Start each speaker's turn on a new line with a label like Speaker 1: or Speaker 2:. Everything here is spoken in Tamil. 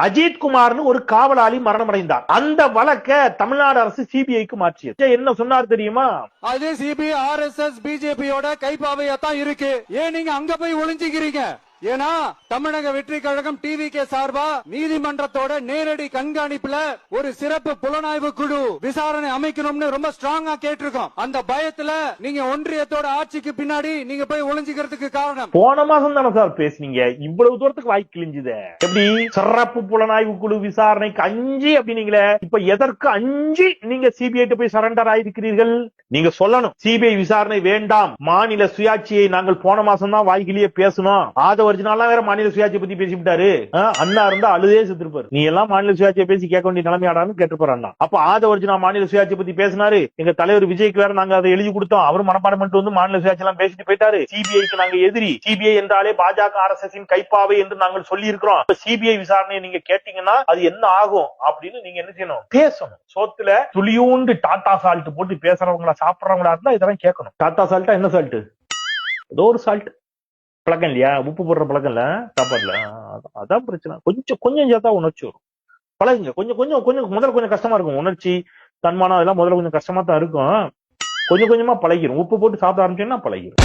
Speaker 1: அஜித் குமார்னு ஒரு காவலாளி மரணமடைந்தார். அந்த வழக்க தமிழ்நாடு அரசு சிபிஐக்கு மாற்றியது. என்ன சொன்னார் தெரியுமா?
Speaker 2: அது சிபிஐ ஆர்எஸ்எஸ் பிஜேபியோட கைப்பாவையா தான் இருக்கு. ஏன் நீங்க அங்க போய் ஒளிஞ்சுக்கிறீங்க? ஏன்னா தமிழக வெற்றி கழகம் டிவிகே சார்பா நீதிமன்றத்தோட நேரடி கண்காணிப்புல ஒரு சிறப்பு புலனாய்வு குழு விசாரணை அமைக்கணும்னு ரொம்ப ஸ்ட்ராங்கா கேட்டிருக்கோம். அந்த பயத்துல நீங்க ஒன்றியத்தோட ஆட்சிக்கு பின்னாடி நீங்க போய் ஒளிஞ்சுக்கிறதுக்கு காரணம்.
Speaker 1: போன மாசம் தானே சார் பேசுனீங்க, இவ்வளவு தூரத்துக்கு வாய் கிழிஞ்சுத. எப்படி சிறப்பு புலனாய்வு குழு விசாரணைக்கு அஞ்சு அப்படின்னீங்களே, இப்ப எதற்கு அஞ்சு நீங்க சிபிஐ போய் சரண்டர் ஆயிருக்கிறீர்கள்? நீங்க சொல்லணும், சிபிஐ விசாரணை வேண்டாம், மாநில சுயாட்சியை நாங்கள் போன மாசம் தான் வாய்கிலேயே பேசணும். ஒரிஜினலா வேற மாநில சுயாட்சியை பத்தி பேசிவிட்டாரு. அண்ணா இருந்தா அழுதே செத்துருப்பாரு. நீ எல்லாம் மாநில சுயாட்சியை பேசி கேட்க வேண்டிய நிலைமையாடான்னு கேட்டுப்பாரு அண்ணா. அப்ப ஒரிஜினல் மாநில சுயாட்சியை பத்தி பேசினாரு. எங்க தலைவர் விஜய்க்கு வேற நாங்க அதை எழுதி கொடுத்தோம். அவரும் மனப்பாடம் பண்ணிட்டு வந்து மாநில சுயாட்சி எல்லாம் பேசிட்டு போயிட்டாரு. சிபிஐக்கு நாங்க எதிரி, சிபிஐ என்றாலே பாஜக ஆர்எஸ்எஸ் கைப்பாவை என்று நாங்கள் சொல்லி இருக்கிறோம். சிபிஐ விசாரணையை நீங்க கேட்டீங்கன்னா அது என்ன ஆகும் அப்படின்னு நீங்க என்ன செய்யணும்? பேசணும். சோத்துல துளியூண்டு டாடா சால்ட் போட்டு பேசுறவங்களா சாப்பிடறவங்களா இருந்தா இதெல்லாம் கேட்கணும். டாடா சால்ட்டா என்ன சால்ட்? ஏதோ ஒரு சால்ட் பழக்கம் இல்லையா? உப்பு போடுற பழக்கம் இல்ல சாப்பாடுல. அதான் பிரச்சனை. கொஞ்சம் சேர்த்தா உணர்ச்சி வரும். பழகுங்க. கொஞ்சம் முதல்ல கொஞ்சம் கஷ்டமா இருக்கும். உணர்ச்சி தன்மானம் அதெல்லாம் முதல்ல கொஞ்சம் கஷ்டமா தான் இருக்கும். கொஞ்சமா பழகிரும். உப்பு போட்டு சாப்பிட ஆரம்பிச்சீங்கன்னா பழகிரும்.